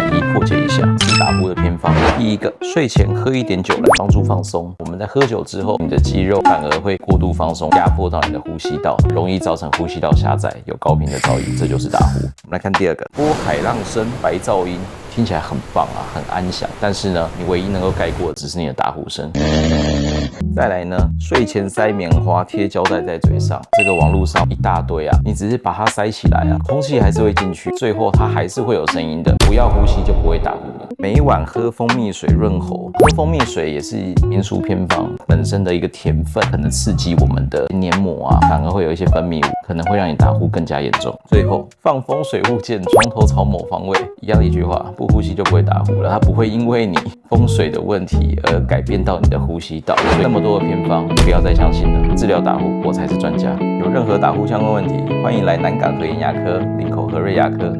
题破解一下打呼的偏方。第一个，睡前喝一点酒来帮助放松。我们在喝酒之后，你的肌肉反而会过度放松，压迫到你的呼吸道，容易造成呼吸道狭窄，有高频的噪音，这就是打呼。我们来看第二个，波海浪声白噪音。听起来很棒啊，很安详，但是呢，你唯一能够盖过的只是你的打呼声。再来呢，睡前塞棉花贴胶带在嘴上，这个网络上一大堆啊，你只是把它塞起来啊，空气还是会进去，最后它还是会有声音的。不要呼吸就不会打呼了。每晚喝蜂蜜水润喉，喝蜂蜜水也是民俗偏方本身的一个甜分，可能刺激我们的黏膜啊，反而会有一些分泌物，可能会让你打呼更加严重。最后，放风水物件床头朝某方位，一样的一句话，不呼吸就不会打呼了，它不会因为你风水的问题而改变到你的呼吸道。所以那么多的偏方，不要再相信了。治疗打呼，我才是专家。有任何打呼相关问题，欢迎来南港和颜牙科、林口和瑞牙科。